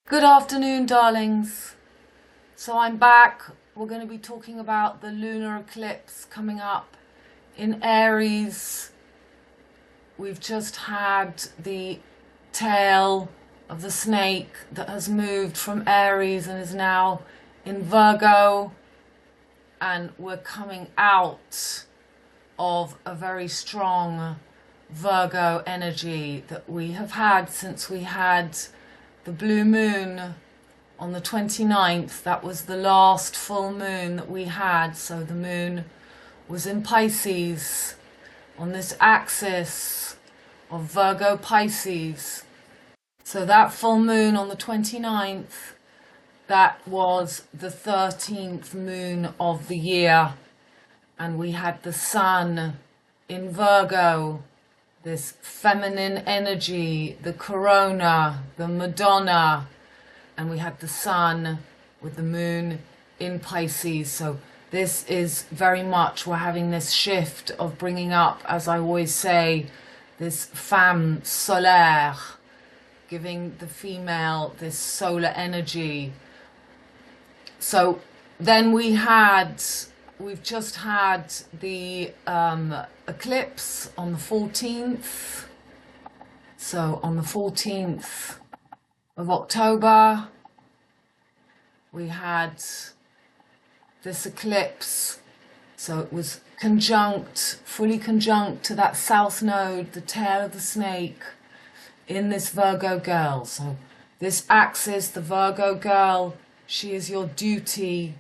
Good afternoon, darlings. So I'm back. We're going to be talking about the lunar eclipse coming up in Aries. We've just had the tail of the snake that has moved from Aries and is now in Virgo. And we're coming out of a very strong Virgo energy that we have had since we had the blue moon on the 29th. That was the last full moon that we had. So the moon was in Pisces on this axis of Virgo Pisces. So that full moon on the 29th, that was the 13th moon of the year. And we had the sun in Virgo, this feminine energy, the corona, the Madonna, and we had the sun with the moon in Pisces. So this is very much, we're having this shift of bringing up, as I always say, this femme solaire, giving the female this solar energy. So then we've just had the eclipse on the 14th. So on the 14th of October, we had this eclipse. So it was fully conjunct to that South Node, the tail of the snake, in this Virgo girl. So this axis, the Virgo girl, she is your duty.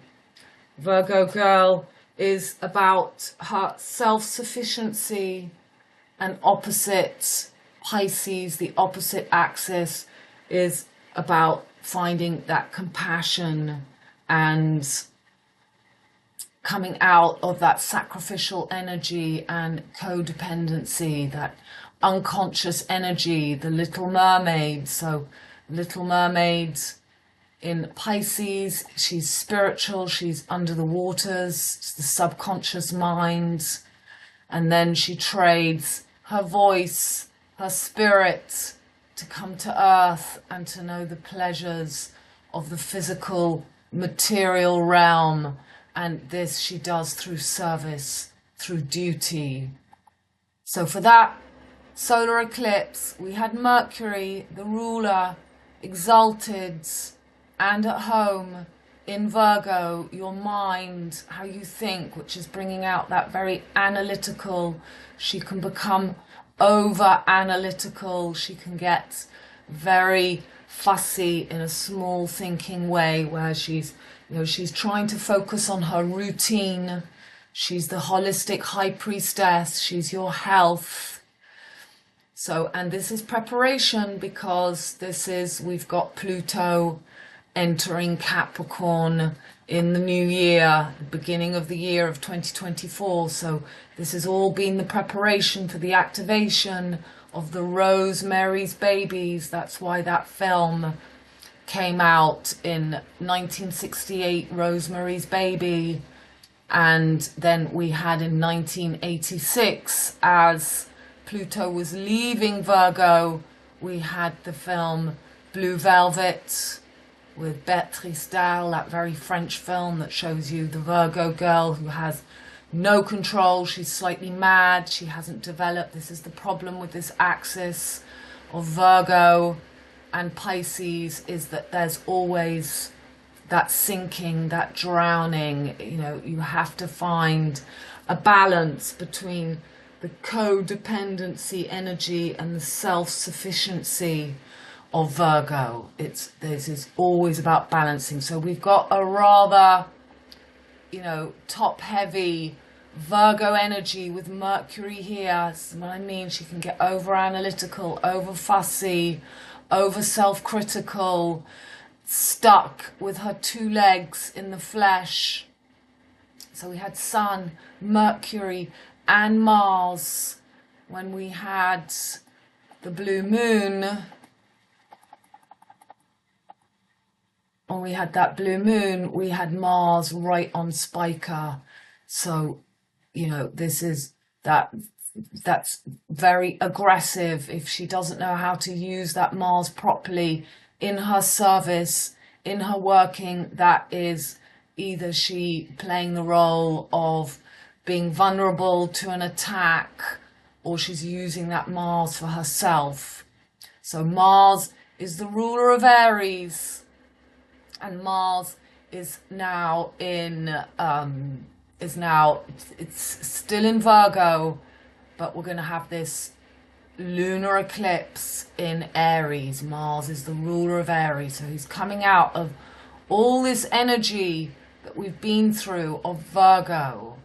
Virgo girl is about her self-sufficiency, and opposite Pisces, the opposite axis, is about finding that compassion and coming out of that sacrificial energy and codependency, that unconscious energy, the Little Mermaid. So Little Mermaid in Pisces, she's spiritual, she's under the waters, it's the subconscious mind, and then she trades her voice, her spirit, to come to earth and to know the pleasures of the physical material realm. And this she does through service, through duty. So for that solar eclipse, we had Mercury, the ruler, exalted and at home in Virgo, your mind, how you think, which is bringing out that very analytical. She can become over analytical. She can get very fussy in a small thinking way, where she's trying to focus on her routine. She's the holistic high priestess. She's your health. So, and this is preparation, because we've got Pluto entering Capricorn in the new year, the beginning of the year of 2024. So this has all been the preparation for the activation of the Rosemary's Babies. That's why that film came out in 1968, Rosemary's Baby. And then we had in 1986, as Pluto was leaving Virgo, we had the film Blue Velvet with Béatrice Dalle, that very French film that shows you the Virgo girl who has no control. She's slightly mad. She hasn't developed. This is the problem with this axis of Virgo and Pisces, is that there's always that sinking, that drowning. You have to find a balance between the codependency energy and the self-sufficiency of Virgo. This is always about balancing. So we've got a rather, top heavy Virgo energy with Mercury here. That's what I mean. She can get over analytical, over fussy, over self-critical, stuck with her two legs in the flesh. So we had Sun, Mercury, and Mars when we had the blue moon. When we had that blue moon, we had Mars right on Spica. So, that's very aggressive. If she doesn't know how to use that Mars properly, in her service, in her working, that is either she playing the role of being vulnerable to an attack, or she's using that Mars for herself. So Mars is the ruler of Aries, and Mars is now in, it's still in Virgo, but we're going to have this lunar eclipse in Aries. Mars is the ruler of Aries, so he's coming out of all this energy that we've been through of Virgo.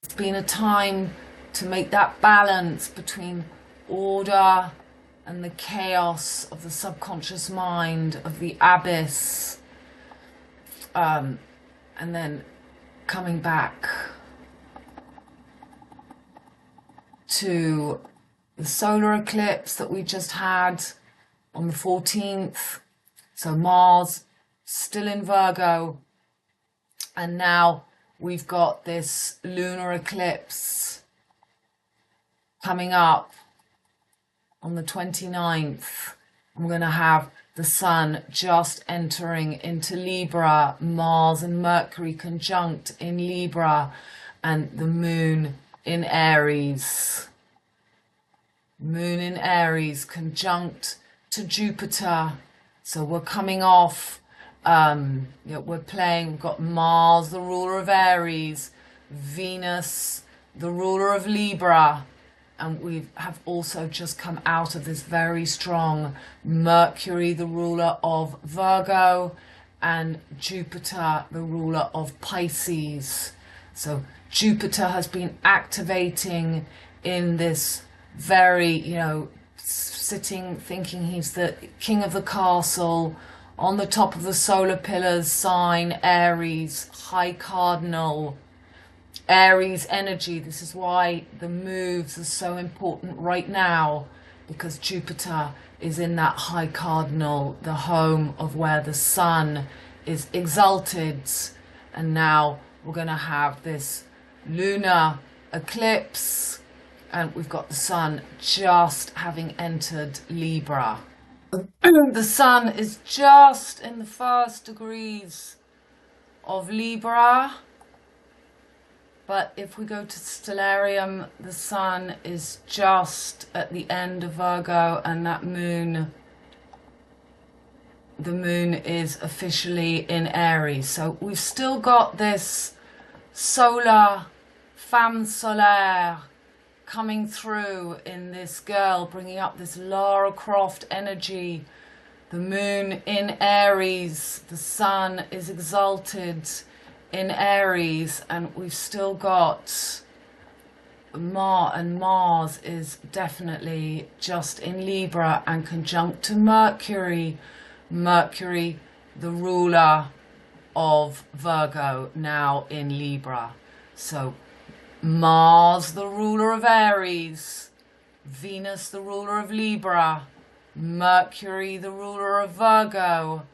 It's been a time to make that balance between order and the chaos of the subconscious mind, of the abyss, and then coming back to the solar eclipse that we just had on the 14th. So Mars still in Virgo, and now we've got this lunar eclipse coming up on the 29th. I'm going to have the Sun just entering into Libra, Mars and Mercury conjunct in Libra, and the Moon in Aries. Moon in Aries conjunct to Jupiter. So we're coming off, we've got Mars, the ruler of Aries, Venus, the ruler of Libra, and we have also just come out of this very strong Mercury, the ruler of Virgo, and Jupiter, the ruler of Pisces. So Jupiter has been activating in this very, sitting, thinking he's the king of the castle, on the top of the solar pillars sign, Aries, high cardinal, Aries energy. This is why the moves are so important right now, because Jupiter is in that high cardinal, the home of where the Sun is exalted. And now we're going to have this lunar eclipse, and we've got the Sun just having entered Libra. The Sun is just in the first degrees of Libra, but if we go to Stellarium, the Sun is just at the end of Virgo, and that Moon, the Moon is officially in Aries. So we've still got this solar Femme Solaire coming through in this girl, bringing up this Lara Croft energy. The Moon in Aries, the Sun is exalted in Aries, and we've still got Mars is definitely just in Libra and conjunct to Mercury. Mercury, the ruler of Virgo, now in Libra. So Mars, the ruler of Aries, Venus, the ruler of Libra, Mercury, the ruler of Virgo,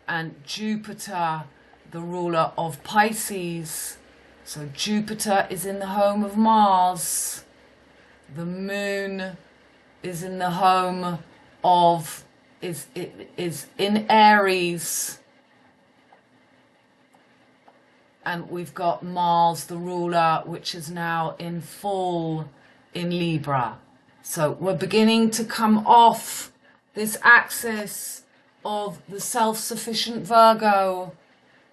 and Jupiter, the ruler of Pisces. So Jupiter is in the home of Mars. The Moon is in the home of, is in Aries. And we've got Mars, the ruler, which is now in full in Libra. So we're beginning to come off this axis of the self-sufficient Virgo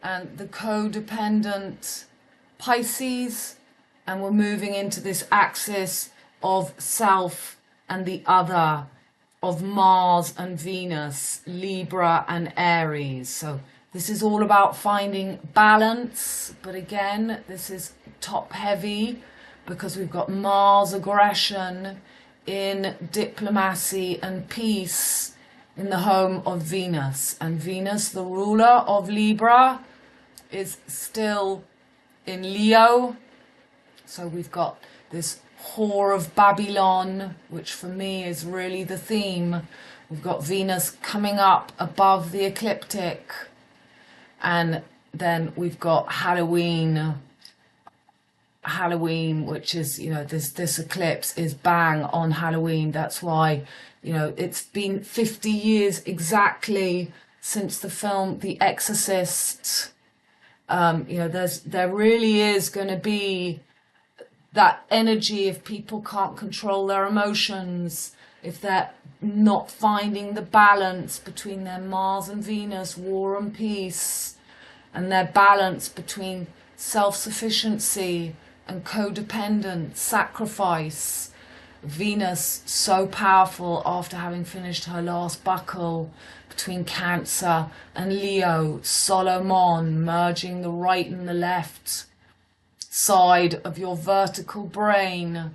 and the codependent Pisces, and we're moving into this axis of self and the other, of Mars and Venus, Libra and Aries. So this is all about finding balance, but again, this is top heavy because we've got Mars aggression in diplomacy and peace in the home of Venus. And Venus, the ruler of Libra, is still in Leo. So we've got this whore of Babylon, which for me is really the theme. We've got Venus coming up above the ecliptic. And then we've got Halloween, which is, this eclipse is bang on Halloween. That's why, You know, it's been 50 years exactly since the film The Exorcist. You know, there really is going to be that energy if people can't control their emotions, if they're not finding the balance between their Mars and Venus, war and peace, and their balance between self-sufficiency and codependent sacrifice. Venus so powerful after having finished her last buckle between Cancer and Leo, Solomon, merging the right and the left side of your vertical brain.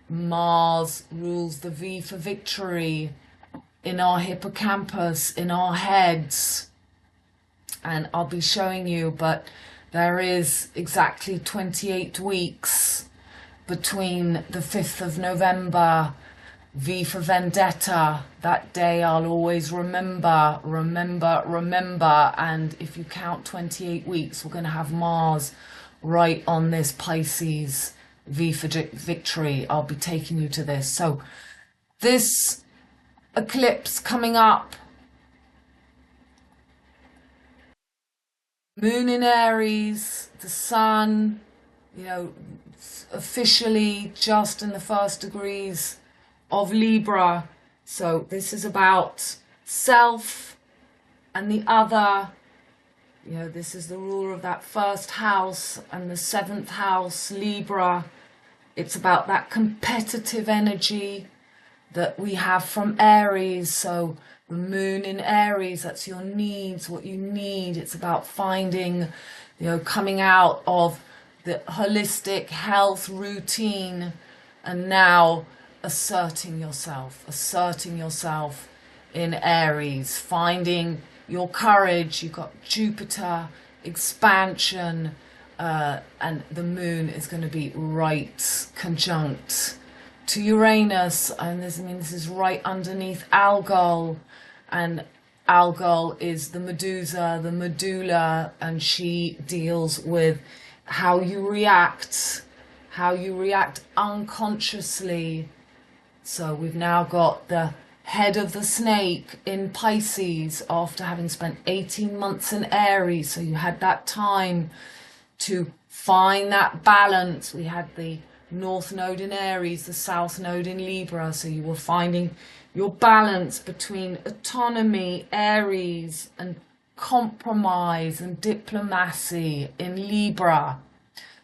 Mars rules the V for victory in our hippocampus, in our heads. And I'll be showing you, but there is exactly 28 weeks between the 5th of November, V for Vendetta. That day I'll always remember. And if you count 28 weeks, we're going to have Mars right on this Pisces, V for victory. I'll be taking you to this. So this eclipse coming up, Moon in Aries, the Sun, you know, officially just in the first degrees of Libra. So this is about self and the other. You know, this is the ruler of that first house and the 7th house, Libra. It's about that competitive energy that we have from Aries. So the moon in Aries, that's your needs, what you need. It's about finding, you know, coming out of the holistic health routine and now asserting yourself in Aries, finding your courage. You've got Jupiter, expansion, and the moon is going to be right conjunct to Uranus, and this is right underneath Algol, and Algol is the Medusa, the medulla, and she deals with how you react unconsciously. So we've now got the head of the snake in Pisces after having spent 18 months in Aries. So you had that time to find that balance. We had the North Node in Aries, the South Node in Libra. So you were finding your balance between autonomy, Aries, and compromise and diplomacy in Libra.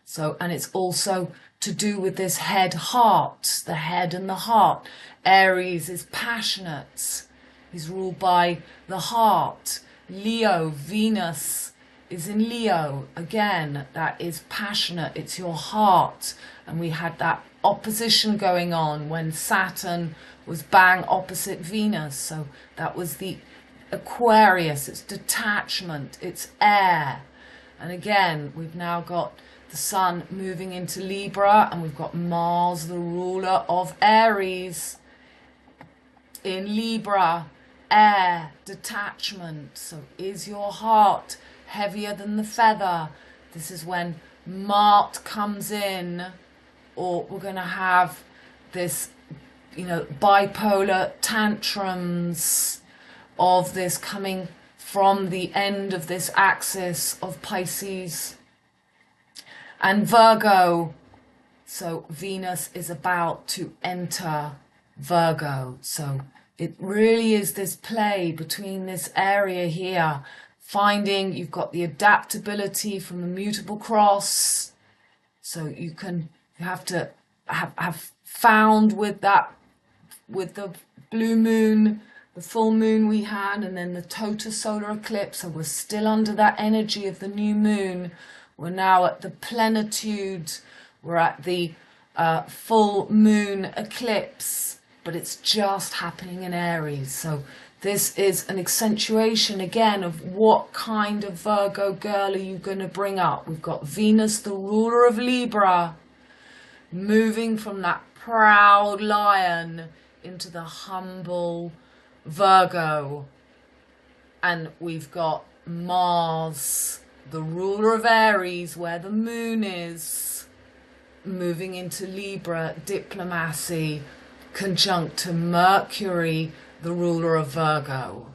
So, and it's also to do with this head-heart, the head and the heart. Aries is passionate. He's ruled by the heart. Leo, Venus is in Leo. Again, that is passionate. It's your heart. And we had that opposition going on when Saturn was bang opposite Venus. So that was the Aquarius. It's detachment. It's air. And again, we've now got the Sun moving into Libra, and we've got Mars, the ruler of Aries, in Libra, air, detachment. So is your heart heavier than the feather? This is when Marc comes in, or we're going to have this, you know, bipolar tantrums of this coming from the end of this axis of Pisces and Virgo. So Venus is about to enter Virgo. So it really is this play between this area here, finding you've got the adaptability from the mutable cross. So you have to have found with that, with the blue moon, the full moon we had, and then the total solar eclipse. So we're still under that energy of the new moon. We're now at the plenitude. We're at the full moon eclipse, but it's just happening in Aries. So this is an accentuation again of what kind of Virgo girl are you going to bring up. We've got Venus, the ruler of Libra, moving from that proud lion into the humble Virgo. And we've got Mars, the ruler of Aries, where the moon is, moving into Libra, diplomacy, conjunct to Mercury, the ruler of Virgo.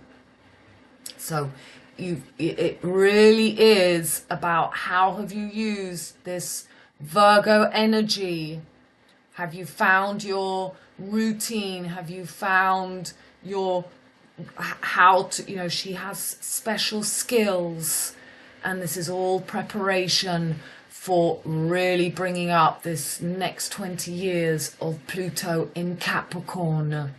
So it really is about how have you used this Virgo energy. Have you found your routine? Have you found your how to, you know, she has special skills, and this is all preparation for really bringing up this next 20 years of Pluto in Capricorn.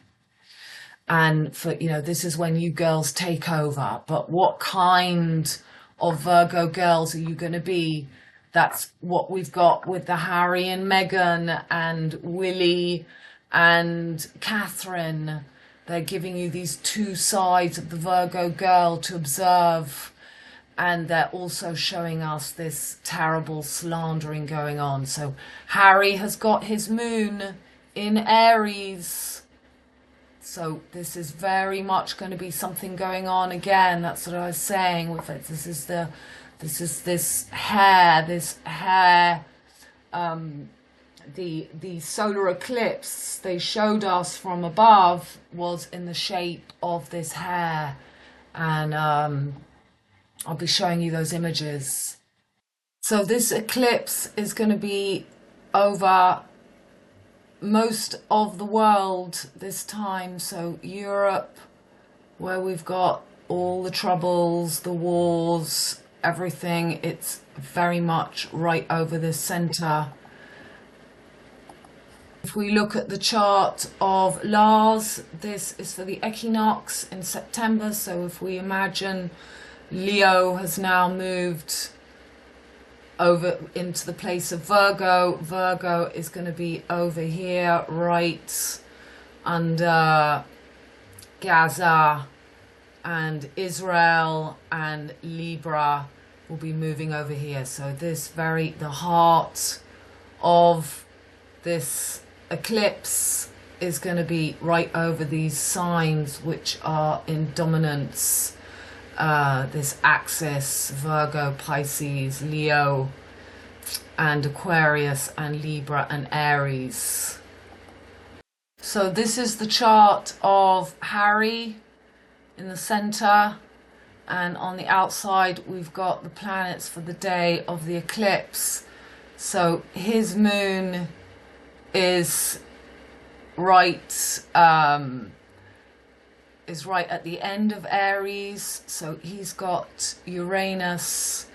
And for, you know, this is when you girls take over. But what kind of Virgo girls are you going to be? That's what we've got with the Harry and Meghan and Willie and Catherine. They're giving you these two sides of the Virgo girl to observe. And they're also showing us this terrible slandering going on. So Harry has got his moon in Aries. So this is very much going to be something going on again. That's what I was saying with it. This is this hair, the solar eclipse they showed us from above was in the shape of this hair. And I'll be showing you those images. So this eclipse is going to be over most of the world this time. So Europe, where we've got all the troubles, the wars, everything, it's very much right over the center. If we look at the chart of Lars, this is for the equinox in September. So if we imagine Leo has now moved over into the place of Virgo. Virgo is going to be over here, right under Gaza and Israel, and Libra will be moving over here. So this the heart of this eclipse is going to be right over these signs which are in dominance. This axis, Virgo, Pisces, Leo, and Aquarius, and Libra, and Aries. So this is the chart of Harry in the center, and on the outside we've got the planets for the day of the eclipse. So his moon is right at the end of Aries. So he's got Uranus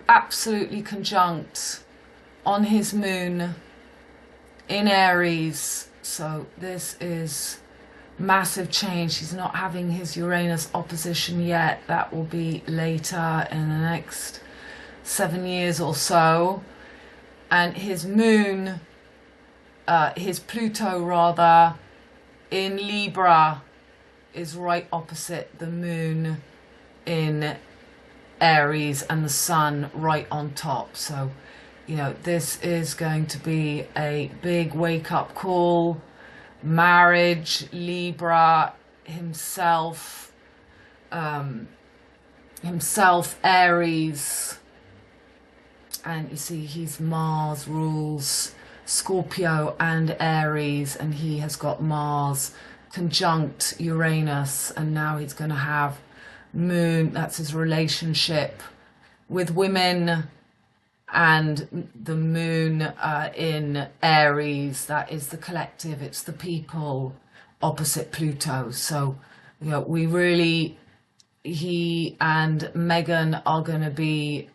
absolutely conjunct on his moon in Aries. So this is massive change. He's not having his Uranus opposition yet. That will be later in the next 7 years or so. And his moon, his Pluto rather, in Libra is right opposite the moon in Aries, and the sun right on top. So, you know, this is going to be a big wake-up call. Marriage, Libra, himself, Aries, and you see he's Mars rules Scorpio and Aries, and he has got Mars conjunct Uranus, and now he's going to have moon, that's his relationship with women, and the moon in Aries, that is the collective, it's the people, opposite Pluto. So, you know, we really, he and Meghan are going to be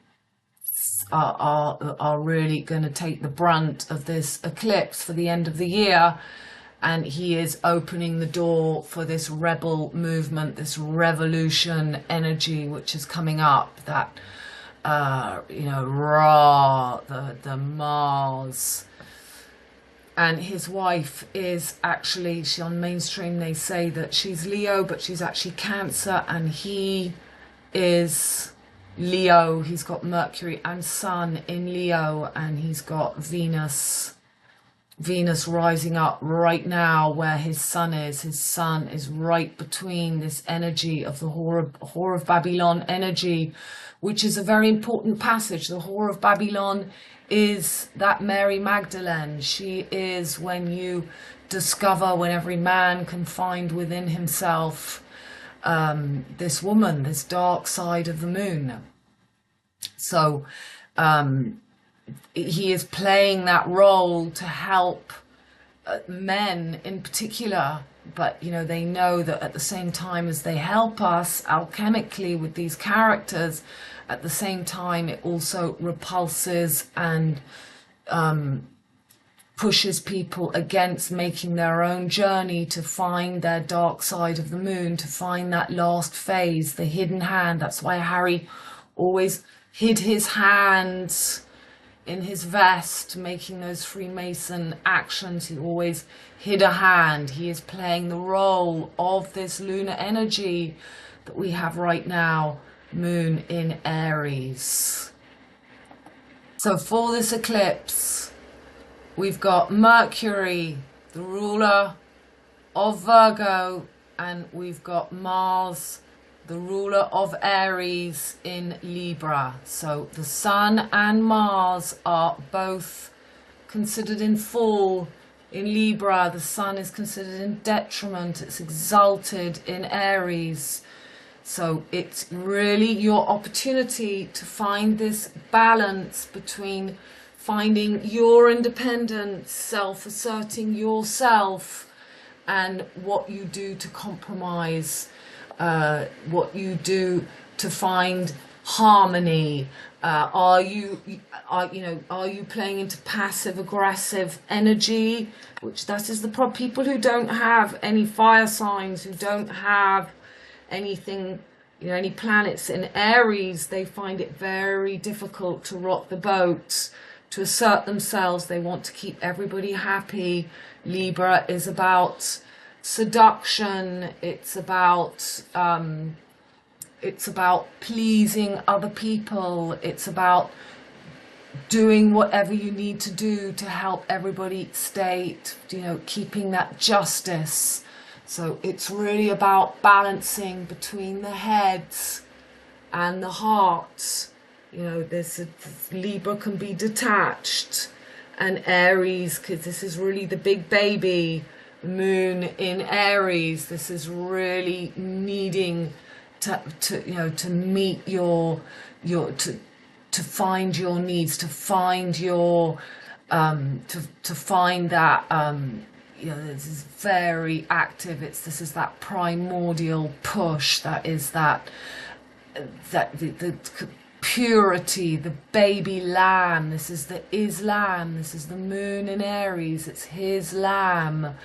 are really going to take the brunt of this eclipse for the end of the year. And he is opening the door for this rebel movement, this revolution energy which is coming up, that you know, Ra, the Mars. And his wife is actually, she on mainstream they say that she's Leo, but she's actually Cancer, and he is Leo. He's got Mercury and Sun in Leo, and he's got Venus rising up right now where his sun is. His sun is right between this energy of the Whore of Babylon energy, which is a very important passage. The Whore of Babylon is that Mary Magdalene. She is when you discover, when every man can find within himself this woman, this dark side of the moon. So he is playing that role to help men in particular, but you know, they know that at the same time as they help us alchemically with these characters, at the same time it also repulses and pushes people against making their own journey to find their dark side of the moon, to find that last phase, the hidden hand. That's why Harry always hid his hands in his vest, making those Freemason actions. He always hid a hand. He is playing the role of this lunar energy that we have right now, moon in Aries. So for this eclipse, we've got Mercury, the ruler of Virgo, and we've got Mars, the ruler of Aries, in Libra. So the Sun and Mars are both considered in full in Libra. The Sun is considered in detriment. It's exalted in Aries. So it's really your opportunity to find this balance between finding your independence, self-asserting yourself, and what you do to compromise, what you do to find harmony. Are you playing into passive aggressive energy, which that is the problem. People who don't have any fire signs, who don't have anything, any planets in Aries, they find it very difficult to rock the boat, to assert themselves. They want to keep everybody happy. Libra is about seduction. It's about pleasing other people. It's about doing whatever you need to do to help everybody stay, keeping that justice. So it's really about balancing between the heads and the hearts. Libra can be detached, and Aries, because this is really the big baby moon in Aries. This is really needing to meet to find your needs, to find your to find that this is very active. This is that primordial push. That is the purity, the baby lamb. This is the Islam. This is the moon in Aries. It's his lamb.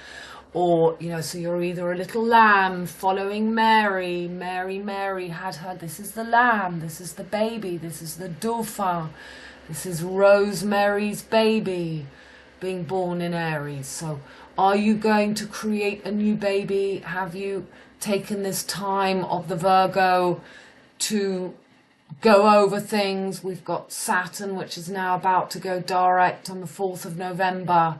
Or, so you're either a little lamb following Mary. Mary had her. This is the lamb. This is the baby. This is the Dauphin. This is Rosemary's baby being born in Aries. So are you going to create a new baby? Have you taken this time of the Virgo to go over things? We've got Saturn, which is now about to go direct on the 4th of November.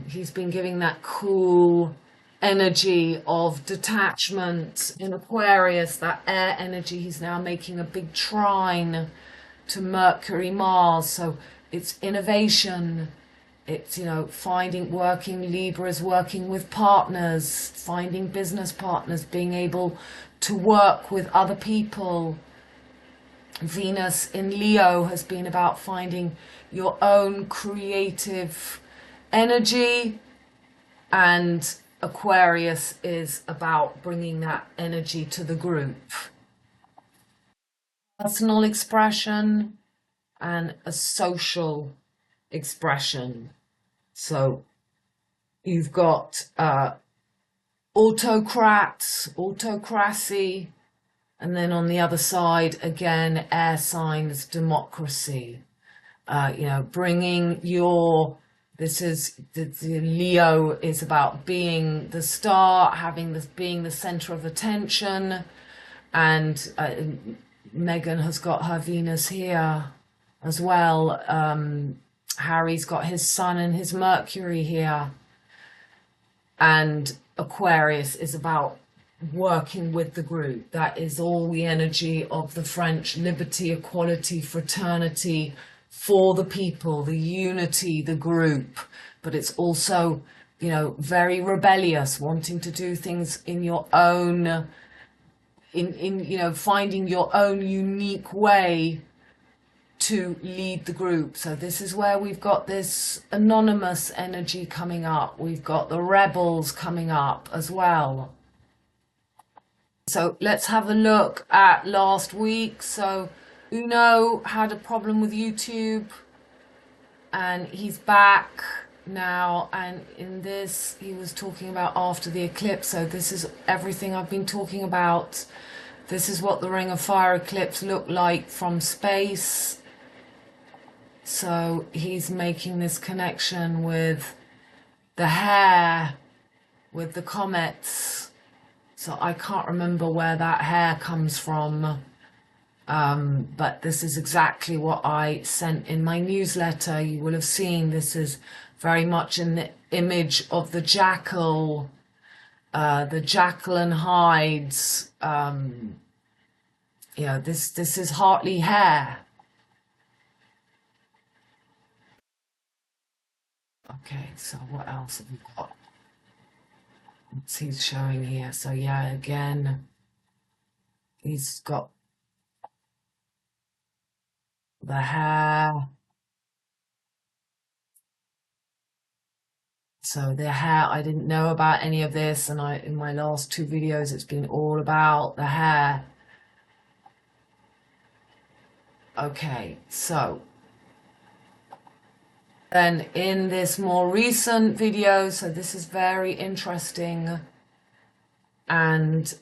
He's been giving that cool energy of detachment in Aquarius, that air energy. He's now making a big trine to Mercury, Mars. So it's innovation. It's, Libra is working with partners, finding business partners, being able to work with other people. Venus in Leo has been about finding your own creative energy, and Aquarius is about bringing that energy to the group. Personal expression and a social expression. So you've got autocrats, autocracy, and then on the other side, again, air signs, democracy. Bringing your... This is the Leo is about being the star, being the center of attention, and Meghan has got her Venus here as well. Harry's got his Sun and his Mercury here, and Aquarius is about working with the group. That is all the energy of the French liberty, equality, fraternity, for the people, the unity, the group, but it's also, you know, very rebellious, wanting to do things in your own, you know, finding your own unique way to lead the group. So this is where we've got this anonymous energy coming up. We've got the rebels coming up as well. So let's have a look at last week. So Uno had a problem with YouTube and he's back now, and in this he was talking about after the eclipse. So this is everything I've been talking about. This is what the Ring of Fire eclipse looked like from space. So he's making this connection with the hair, with the comets. So I can't remember where that hair comes from, but this is exactly what I sent in my newsletter. You will have seen this is very much in the image of the jackal and hides. You know, this is Hartley hair. Okay, so what else have we got? What's he's showing here? So yeah, again, he's got the hair. So the hair, I didn't know about any of this, and in my last two videos it's been all about the hair. Okay, so then in this more recent video, so this is very interesting, and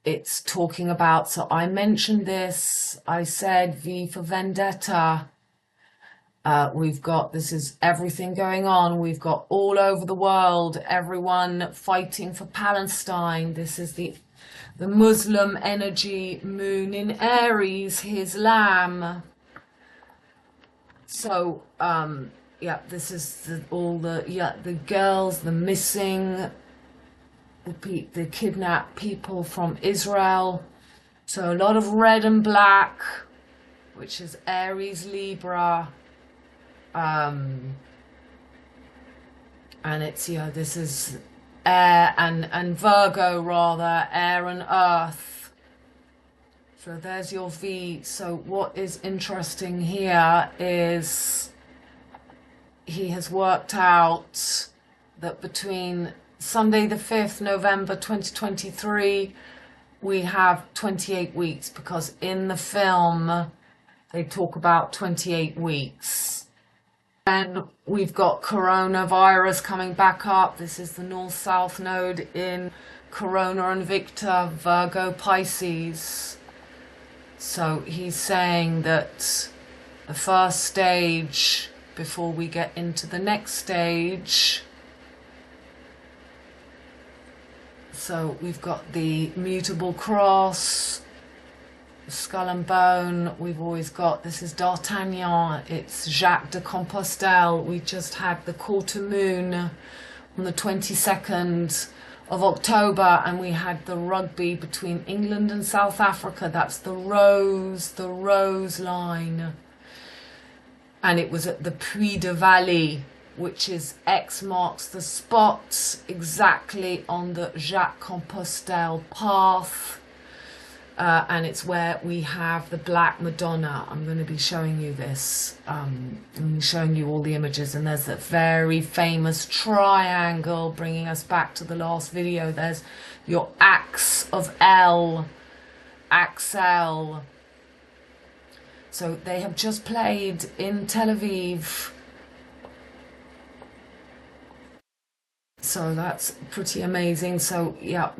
it's talking about, so I mentioned this, I said V for Vendetta. We've got, this is everything going on. We've got all over the world, everyone fighting for Palestine. This is the Muslim energy, moon in Aries, his lamb. So, yeah, this is the girls, the missing, the kidnapped people from Israel. So a lot of red and black, which is Aries, Libra. And it's, yeah, this is air and Virgo, rather, air and earth. So there's your V. So what is interesting here is he has worked out that between Sunday the 5th November 2023 we have 28 weeks, because in the film they talk about 28 weeks. And we've got coronavirus coming back up. This is the North-South Node in Corona and Victor, Virgo, Pisces. So he's saying that the first stage, before we get into the next stage, so we've got the mutable cross, skull and bone. We've always got, this is D'Artagnan, it's Jacques de Compostelle. We just had the quarter moon on the 22nd of October, and we had the rugby between England and South Africa. That's the rose line, and it was at the Puy de Vallée, which is X marks the spot, exactly on the Jacques Compostelle path. And it's where we have the Black Madonna. I'm going to be showing you this. I'm showing you all the images, and there's that very famous triangle, bringing us back to the last video. There's your axe of L, Axel. So they have just played in Tel Aviv. So that's pretty amazing. So yeah,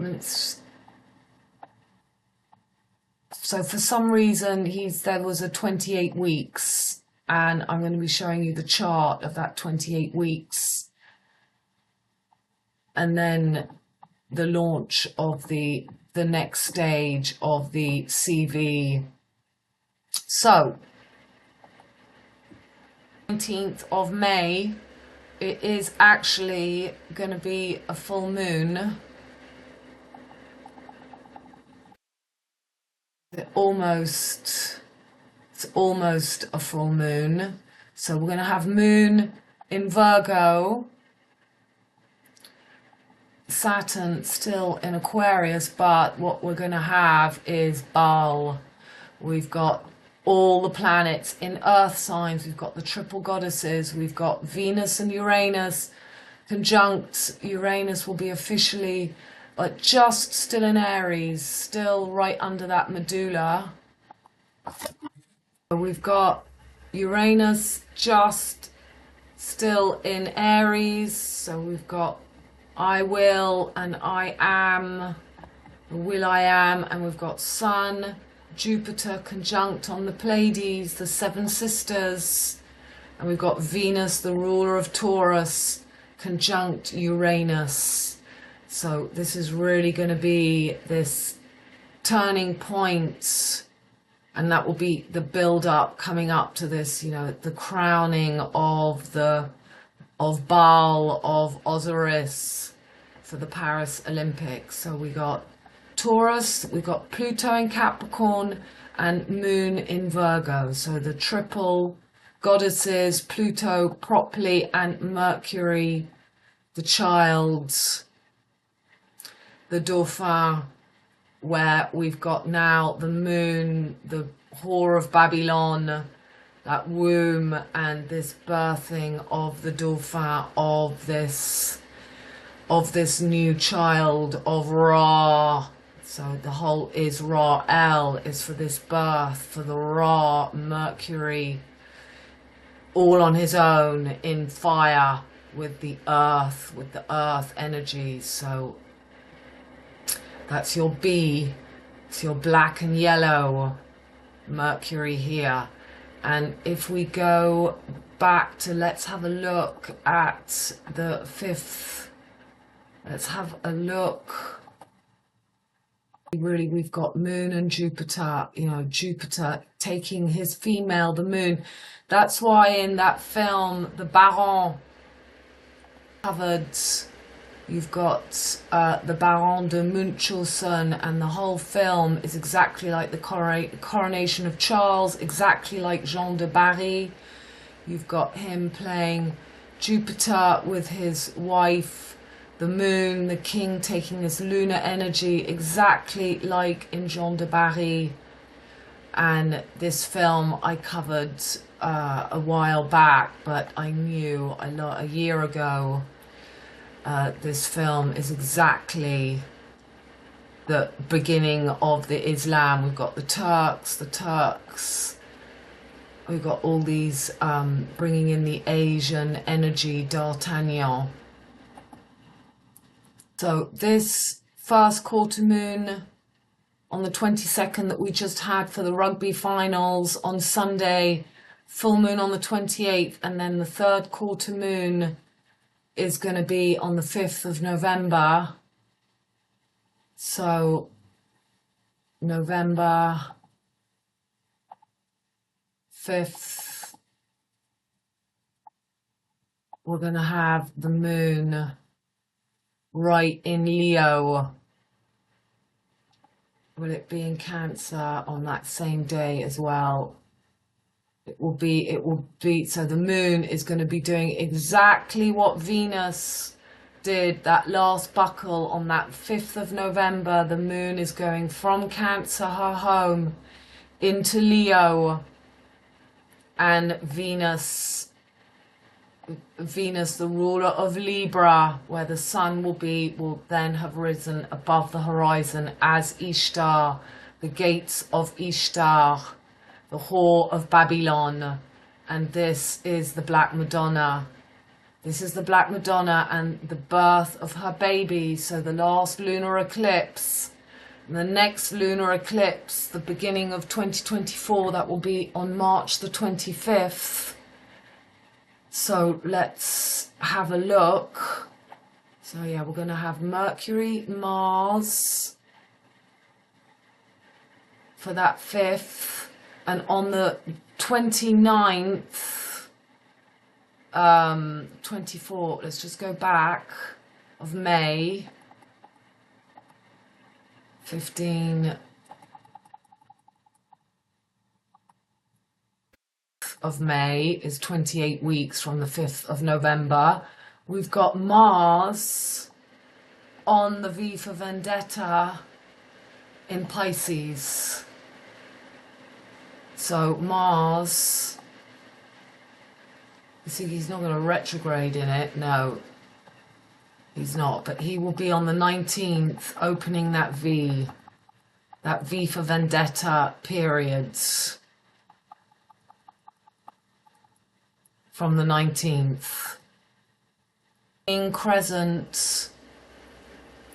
so for some reason there was a 28 weeks, and I'm going to be showing you the chart of that 28 weeks, and then the launch of the next stage of the CV. So 19th of May, it is actually going to be a full moon. Almost It's almost a full moon. So we're going to have moon in Virgo, Saturn still in Aquarius, but what we're going to have is Baal. We've got all the planets in earth signs. We've got the triple goddesses. We've got Venus and Uranus conjunct. Uranus will be officially just still in Aries, still right under that medulla. We've got Uranus just still in Aries. So we've got I will and I am, the will I am, and we've got Sun, Jupiter conjunct on the Pleiades, the seven sisters, and we've got Venus, the ruler of Taurus, conjunct Uranus. So this is really going to be this turning point, and that will be the build up coming up to this, you know, the crowning of Baal, of Osiris for the Paris Olympics. So we got Taurus, we got Pluto in Capricorn, and Moon in Virgo. So the triple goddesses, Pluto properly, and Mercury, the child, the Dauphin, where we've got now the Moon, the whore of Babylon, that womb, and this birthing of the Dauphin, of this new child of Ra. So the whole Israel is for this birth, for the Ra, Mercury, all on his own in fire with the earth energy. So that's your B, it's your black and yellow Mercury here. And if we go back to, let's have a look at the 5th. Let's have a look. Really, we've got Moon and Jupiter, you know, Jupiter taking his female, the Moon. That's why in that film, The Baron, covered, you've got the Baron de Munchausen, and the whole film is exactly like the coronation of Charles, exactly like Jean de Barry. You've got him playing Jupiter with his wife, the Moon, the king taking this lunar energy, exactly like in Jean de Barry. And this film I covered a while back, but I knew a year ago. This film is exactly the beginning of the Islam. We've got the Turks. We've got all these bringing in the Asian energy, D'Artagnan. So this first quarter moon on the 22nd that we just had for the rugby finals on Sunday, full moon on the 28th, and then the third quarter moon is going to be on the 5th of November. So November 5th, we're going to have the moon right in Leo. Will it be in Cancer on that same day as well? It will be, so the moon is going to be doing exactly what Venus did, that last buckle on that 5th of November. The moon is going from Cancer, her home, into Leo, and Venus, the ruler of Libra, where the sun will then have risen above the horizon as Ishtar, the gates of Ishtar, the whore of Babylon. And this is the Black Madonna. This is the Black Madonna and the birth of her baby. So the last lunar eclipse, the next lunar eclipse, the beginning of 2024, that will be on March the 25th. So let's have a look. So yeah, we're going to have Mercury, Mars for that 5th. And on the 29th, 24th, let's just go back, of May, 15, of May is 28 weeks from the 5th of November. We've got Mars on the V for Vendetta in Pisces. So Mars, you see, he's not going to retrograde in it. No, he's not. But he will be on the 19th, opening that V for Vendetta periods from the 19th. Being crescent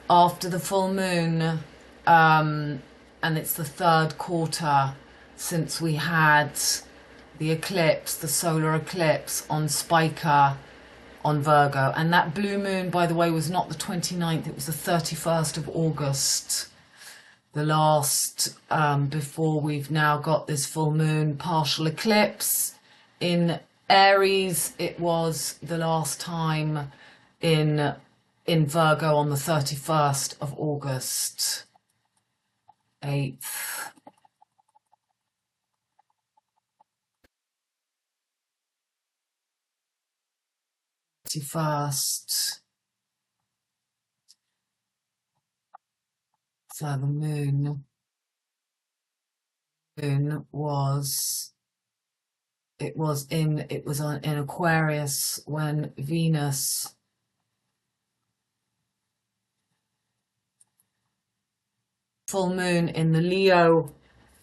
after the full moon, and it's the third quarter since we had the eclipse, the solar eclipse on Spica on Virgo. And that blue moon, by the way, was not the 29th, it was the 31st of August. The last, before we've now got this full moon partial eclipse. In Aries, it was the last time in Virgo on the 31st of August. 8th. First, so the moon was in Aquarius when Venus full moon in the Leo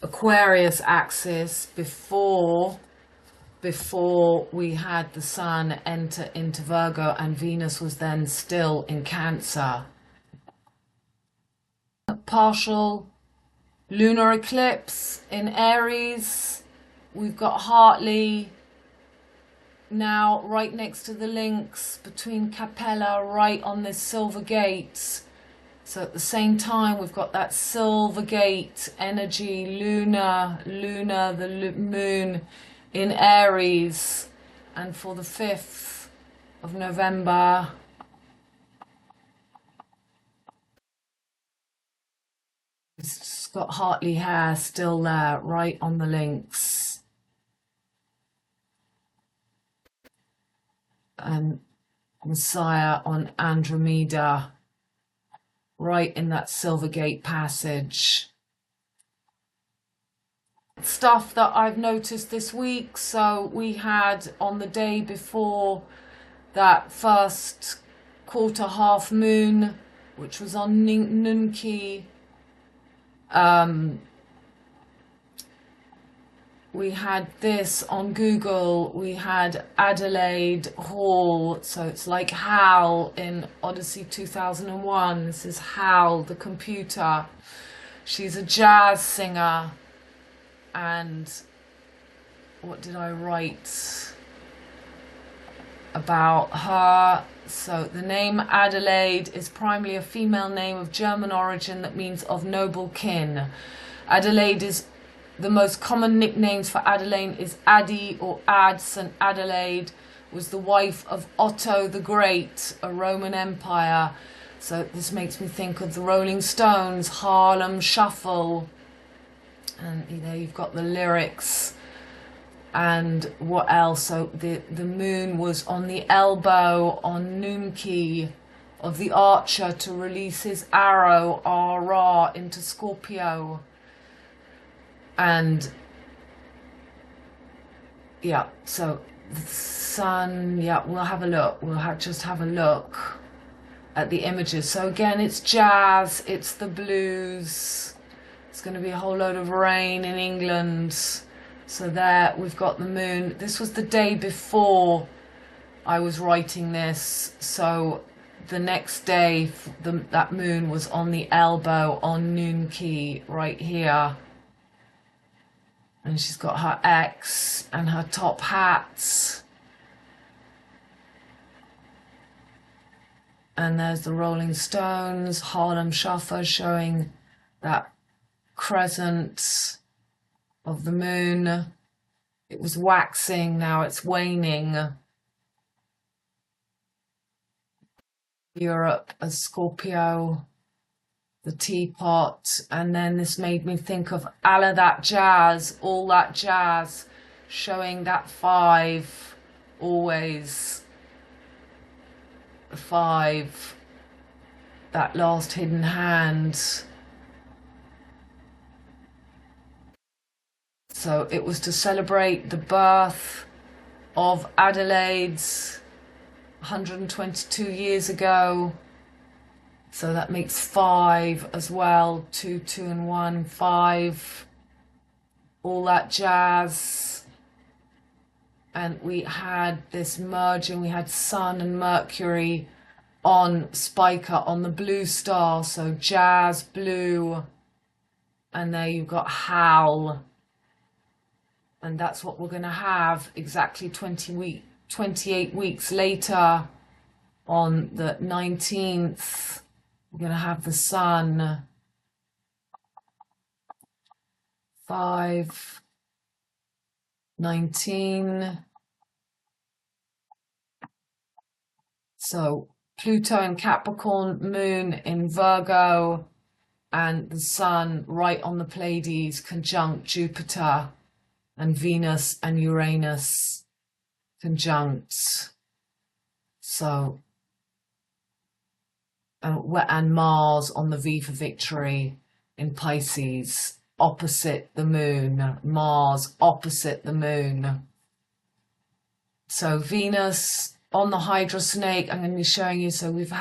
Aquarius axis before we had the Sun enter into Virgo, and Venus was then still in Cancer. Partial lunar eclipse in Aries. We've got Hartley now right next to the links between Capella, right on this Silver Gate. So at the same time, we've got that Silver Gate energy, lunar, the moon in Aries. And for the 5th of November, it's got Hartley hair still there, right on the links. And Messiah on Andromeda, right in that Silver Gate passage. Stuff that I've noticed this week. So we had on the day before that first quarter half moon, which was on Nunki, we had this on Google. We had Adelaide Hall, so it's like Hal in Odyssey 2001. This is Hal, the computer. She's a jazz singer. And what did I write about her? So the name Adelaide is primarily a female name of German origin that means of noble kin. Adelaide is the most common nicknames for Adelaide is Addie or Ads, and Adelaide was the wife of Otto the Great, a Roman Empire. So this makes me think of the Rolling Stones, Harlem Shuffle. And you know, you've got the lyrics. And what else? So the moon was on the elbow on Nunki of the archer to release his arrow, Ra, into Scorpio. And yeah, so the sun, yeah, we'll have a look. We'll just have a look at the images. So again, it's jazz, it's the blues. It's going to be a whole load of rain in England. So there we've got the moon. This was the day before I was writing this. So the next day, that moon was on the elbow on Nunki, right here. And she's got her X and her top hats. And there's the Rolling Stones, Harlem Shuffle, showing that crescent of the moon. It was waxing, now it's waning. Europe as Scorpio, the teapot. And then this made me think of all that jazz showing that 5, always the 5, that last hidden hand. So it was to celebrate the birth of Adelaide's 122 years ago. So that makes 5 as well. 2, 2 and 1, 5. All that jazz. And we had this merging. We had Sun and Mercury on Spica, on the blue star. So jazz, blue. And there you've got howl. And that's what we're going to have exactly 28 weeks later, on the 19th. We're going to have the Sun. 5, 19. So Pluto in Capricorn, Moon in Virgo, and the Sun right on the Pleiades, conjunct Jupiter. And Venus and Uranus conjunct. So, and Mars on the V for Victory in Pisces, opposite the Moon. Mars opposite the Moon. So Venus on the Hydra Snake, I'm going to be showing you. So we've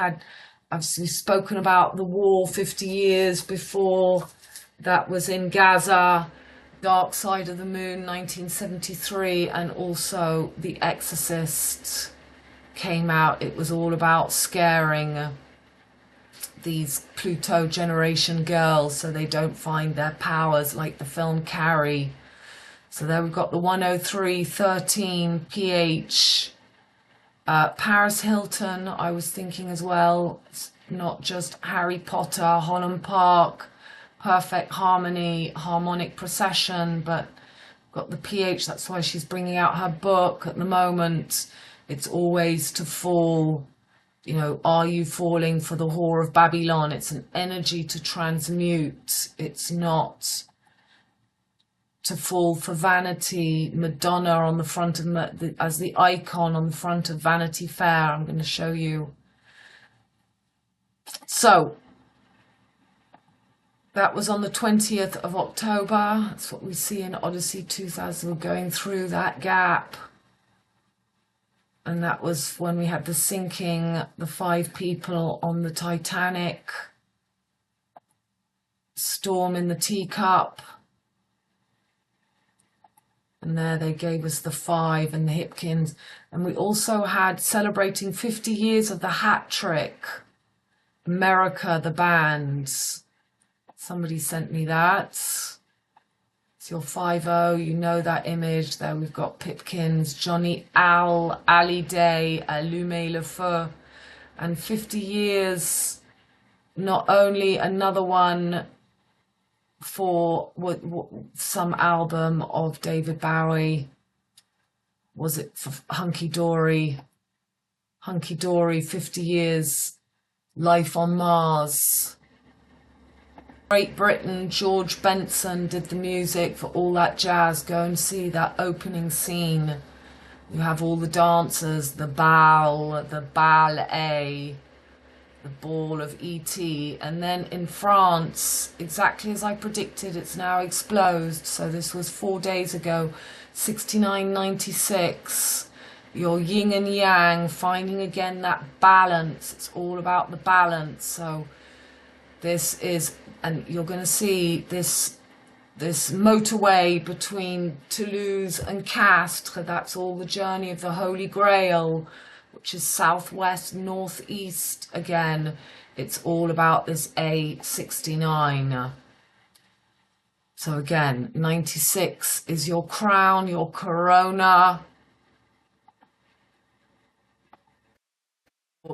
spoken about the war 50 years before. That was in Gaza. Dark Side of the Moon, 1973, and also The Exorcist came out. It was all about scaring these Pluto generation girls so they don't find their powers, like the film Carrie. So there we've got the 10313 PH. Paris Hilton, I was thinking as well. It's not just Harry Potter, Holland Park, Perfect Harmony, Harmonic Procession, but got the PH. That's why she's bringing out her book at the moment. It's always to fall. You know, are you falling for the whore of Babylon? It's an energy to transmute. It's not to fall for vanity. Madonna on the front of as the icon on the front of Vanity Fair. I'm going to show you. So that was on the 20th of October. That's what we see in Odyssey 2000. We're going through that gap. And that was when we had the sinking, the 5 people on the Titanic. Storm in the teacup. And there they gave us the 5 and the Hipkins. And we also had celebrating 50 years of the Hat Trick. America, the band. Somebody sent me that. It's your 5-0. You know that image. There we've got Pipkins, Johnny Al, Ali Day, Allumer le Feu. And 50 years, not only another one for some album of David Bowie. Was it for Hunky Dory? Hunky Dory, 50 years, Life on Mars. Great Britain, George Benson did the music for All That Jazz. Go and see that opening scene. You have all the dancers, the ballet, the ball of E.T. And then in France, exactly as I predicted, it's now exploded. So this was 4 days ago, 6996. Your yin and yang, finding again that balance. It's all about the balance. So this is, and you're going to see this motorway between Toulouse and Castres. That's all the journey of the Holy Grail, which is southwest, northeast again. It's all about this A69. So again, 96 is your crown, your corona.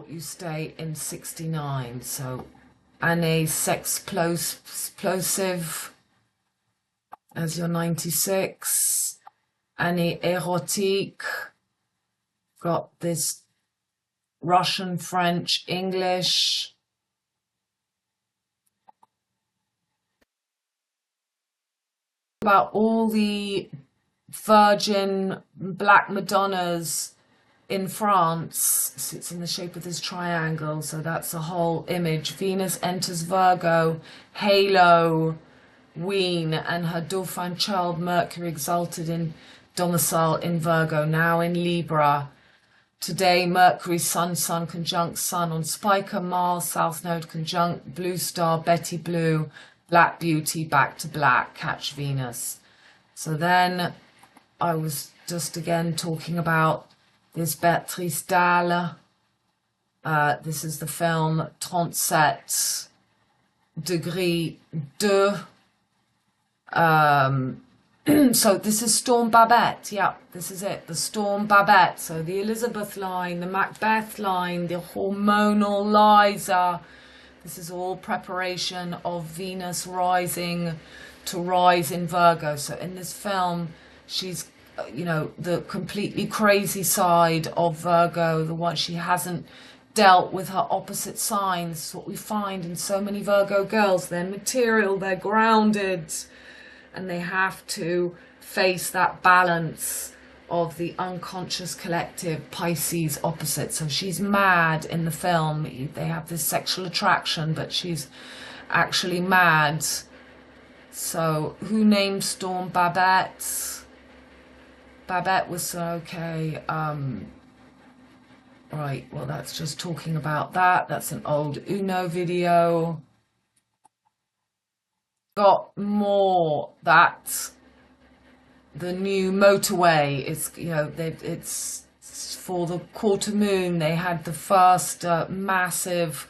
You stay in 69. So année sexplosive as your 96. Année érotique. Got this Russian, French, English. About all the Virgin Black Madonnas in France. It's in the shape of this triangle, so that's the whole image. Venus enters Virgo, halo, WEEN, and her Dauphin child Mercury exalted in domicile in Virgo, now in Libra. Today, Mercury, Sun conjunct Sun on Spica, Mars, South Node conjunct Blue Star, Betty Blue, Black Beauty, back to black, catch Venus. So then I was just again talking about this Béatrice Dalle. This is the film 37 degrés 2. So this is Storm Babette. Yeah, this is it. The Storm Babette. So the Elizabeth line, the Macbeth line, the hormonal Liza. This is all preparation of Venus rising to rise in Virgo. So in this film, she's, you know, the completely crazy side of Virgo, the one she hasn't dealt with her opposite signs. This is what we find in so many Virgo girls. They're material, they're grounded, and they have to face that balance of the unconscious collective Pisces opposite. So she's mad in the film. They have this sexual attraction, but she's actually mad. So who named Storm Babette? Babette was okay. Right, well, that's just talking about that. That's an old Uno video. Got more that the new motorway is, you know, it's for the quarter moon. They had the first massive,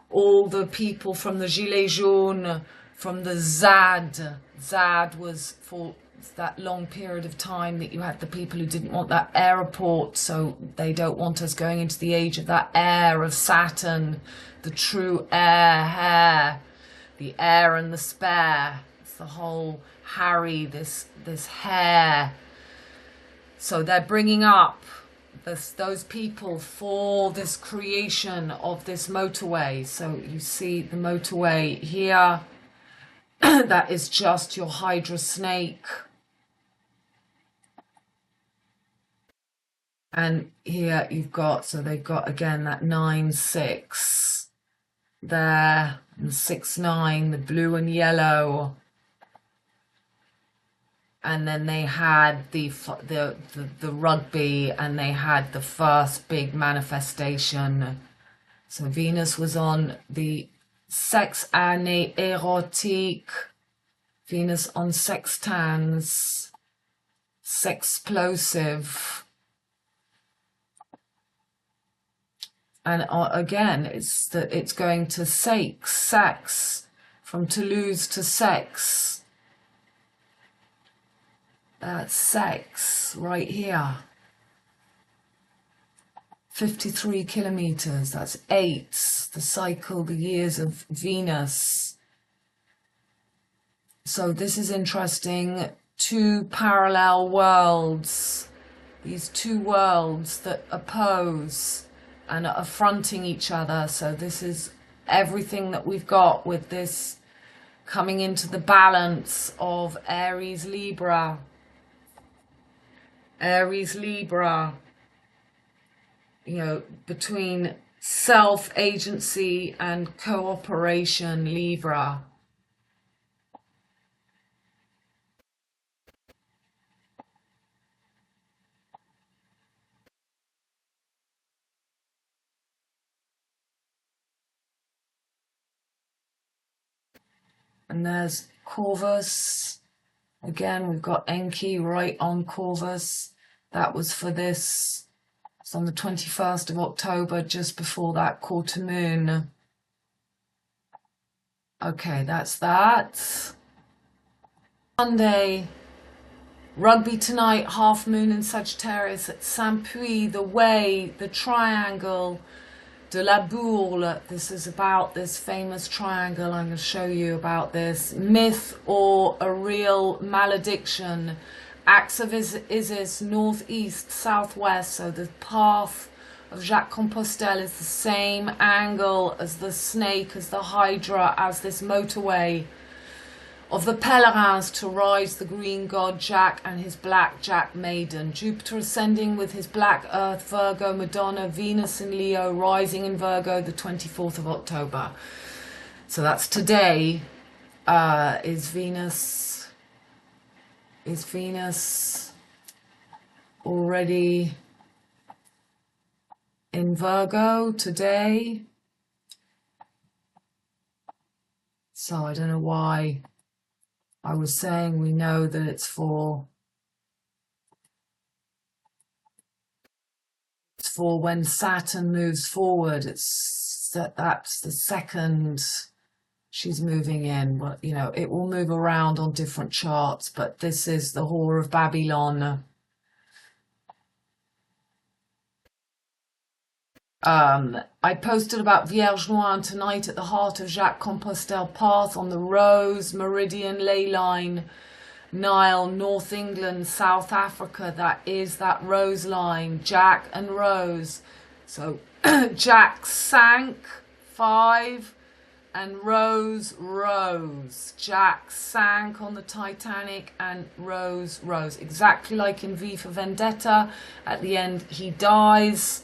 all the people from the Gilets jaunes, from the ZAD. ZAD was for that long period of time that you had the people who didn't want that airport, so they don't want us going into the age of that air of Saturn, the true hair, the heir and the spare. It's the whole Harry, this hair. So they're bringing up those people for this creation of this motorway. So you see the motorway here. That is just your Hydra snake. And here you've got, so they've got again that 9-6 there, and 6-9, the blue and yellow. And then they had the rugby, and they had the first big manifestation. So Venus was on the sex année érotique, Venus on sextans, sexplosive. And again, it's going to sex, from Toulouse to sex. That's sex right here. 53 kilometers, that's 8, the cycle, the years of Venus. So this is interesting. Two parallel worlds, these two worlds that oppose and are affronting each other. So this is everything that we've got with this coming into the balance of Aries Libra. Aries Libra, you know, between self-agency and cooperation, Libra. And there's Corvus. Again, we've got Enki right on Corvus. That was for this. It's on the 21st of October, just before that quarter moon. Okay, that's that. Sunday, rugby tonight, half moon in Sagittarius at Saint-Puy, the way, the triangle de la Bourle. This is about this famous triangle. I'm going to show you about this. Myth or a real malediction. Axe of Isis, northeast, southwest. So the path of Jacques Compostelle is the same angle as the snake, as the Hydra, as this motorway of the Pèlerins to rise the green god Jack and his black Jack maiden. Jupiter ascending with his black earth, Virgo, Madonna, Venus in Leo, rising in Virgo the 24th of October. So that's today. Is Venus already in Virgo today? So I don't know why I was saying we know that it's for when Saturn moves forward. That's the second she's moving in. But you know, it will move around on different charts, but this is the Whore of Babylon. I posted about Vierge Noire tonight at the heart of Jacques Compostelle Path on the Rose Meridian ley line, Nile, North England, South Africa. That is that Rose line, Jack and Rose. So Jack sank 5 and Rose rose. Jack sank on the Titanic and Rose rose. Exactly like in V for Vendetta. At the end he dies.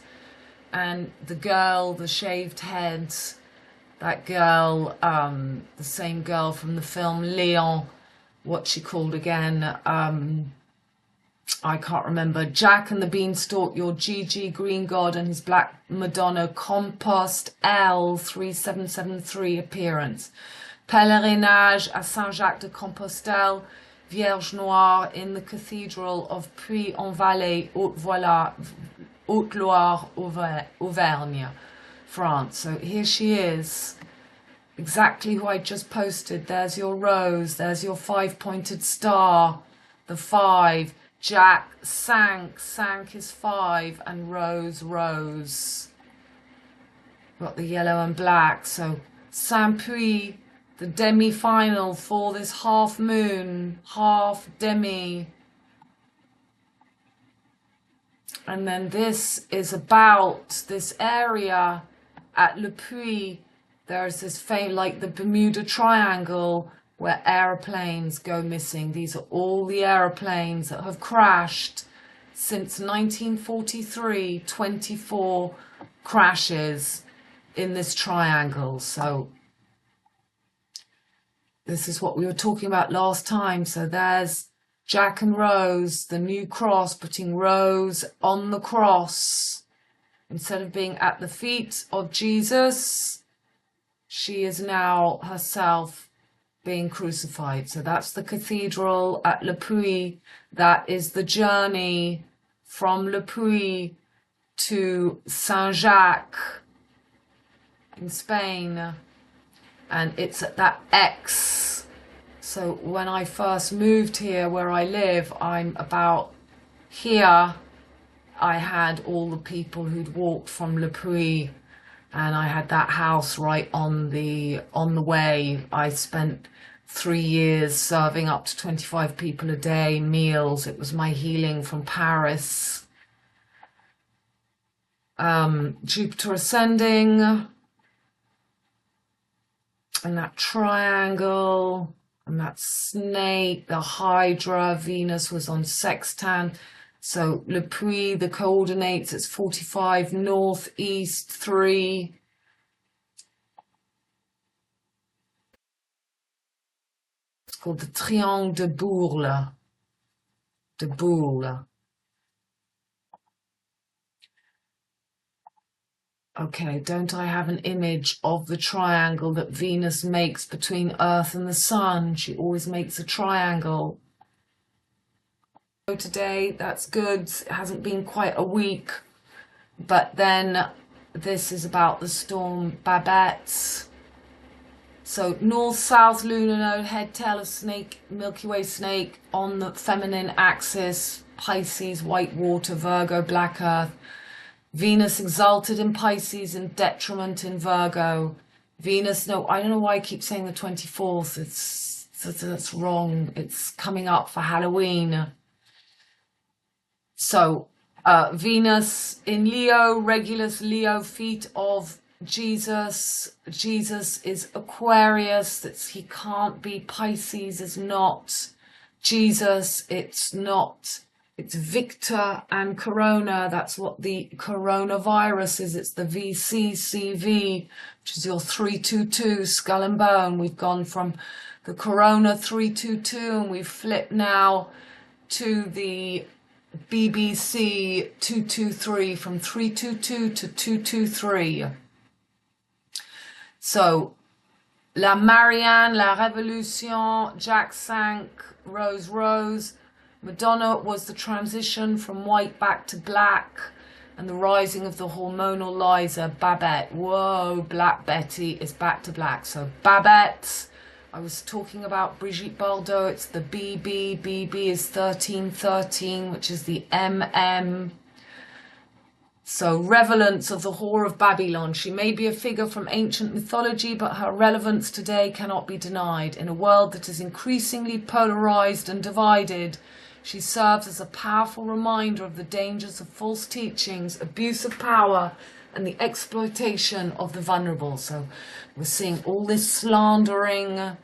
And the girl, the shaved head, that girl, the same girl from the film Leon, what's she called again? I can't remember. Jack and the Beanstalk, your GG Green God and his Black Madonna, Compost L 3773 appearance. Pèlerinage à Saint-Jacques de Compostelle, Vierge Noire in the Cathedral of Puy-en-Velay, Haute-Loire, Auvergne, France. So here she is, exactly who I just posted. There's your rose, there's your 5-pointed star, the 5. Jack sank is 5, and rose rose. Got the yellow and black. So Saint-Puy, the demi-final for this half moon, half demi. And then this is about this area at Le Puy. There's this famous, like the Bermuda Triangle, where aeroplanes go missing. These are all the aeroplanes that have crashed since 1943. 24 crashes in this triangle. So this is what we were talking about last time. So there's Jack and Rose, the new cross, putting Rose on the cross. Instead of being at the feet of Jesus, she is now herself being crucified. So that's the cathedral at Le Puy. That is the journey from Le Puy to Saint-Jacques in Spain. And it's at that X. So when I first moved here where I live, I'm about here. I had all the people who'd walked from Le Puy, and I had that house right on the way. I spent 3 years serving up to 25 people a day, meals. It was my healing from Paris. Jupiter ascending, and that triangle, and that snake, the Hydra. Venus was on sextant. So Le Puy, the coordinates, it's 45 northeast 3. It's called the Triangle de Bourle. De Bourle. Okay, don't I have an image of the triangle that Venus makes between Earth and the Sun? She always makes a triangle. Today, that's good. It hasn't been quite a week. But then this is about the storm Babette. So north-south lunar node, head, tail of snake, Milky Way snake on the feminine axis, Pisces, white water, Virgo, black earth. Venus exalted in Pisces and detriment in Virgo. Venus, no, I don't know why I keep saying the 24th. That's wrong. It's coming up for Halloween. So Venus in Leo, Regulus Leo, feet of Jesus is Aquarius. He can't be. Pisces is not. Jesus, it's not. It's Victor and Corona. That's what the coronavirus is. It's the VCCV, which is your 322 skull and bone. We've gone from the Corona 322 and we've flipped now to the BBC 223, from 322 to 223. So, La Marianne, La Révolution, Jack 5, Rose Rose. Madonna was the transition from white back to black, and the rising of the hormonal Liza. Babette, whoa, Black Betty is back to black. So Babette, I was talking about Brigitte Bardot, it's the BB is 1313, which is the MM. So, relevance of the whore of Babylon. She may be a figure from ancient mythology, but her relevance today cannot be denied. In a world that is increasingly polarized and divided, she serves as a powerful reminder of the dangers of false teachings, abuse of power, and the exploitation of the vulnerable. So, we're seeing all this slandering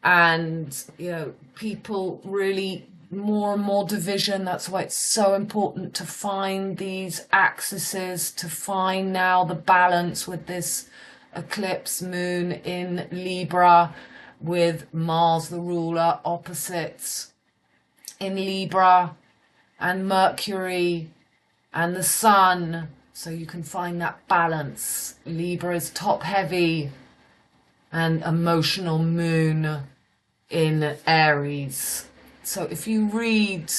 and, you know, people really more and more division. That's why it's so important to find these axes, to find now the balance with this eclipse moon in Libra, with Mars the ruler opposites in Libra, and Mercury and the Sun. So you can find that balance. Libra is top heavy and emotional moon in Aries. So if you read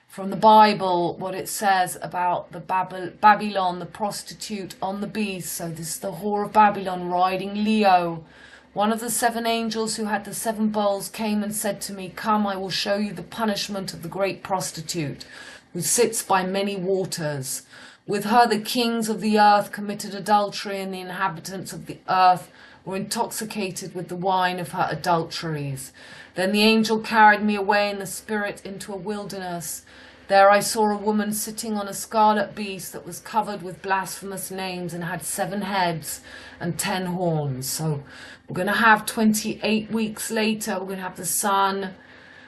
from the Bible what it says about the Babylon, the prostitute on the beast, so this is the whore of Babylon riding Leo. One of the 7 angels who had the 7 bowls came and said to me, "Come, I will show you the punishment of the great prostitute, who sits by many waters. With her the kings of the earth committed adultery, and the inhabitants of the earth were intoxicated with the wine of her adulteries. Then the angel carried me away in the spirit into a wilderness. There I saw a woman sitting on a scarlet beast that was covered with blasphemous names and had 7 heads and 10 horns." So we're going to have 28 weeks later, we're going to have the Sun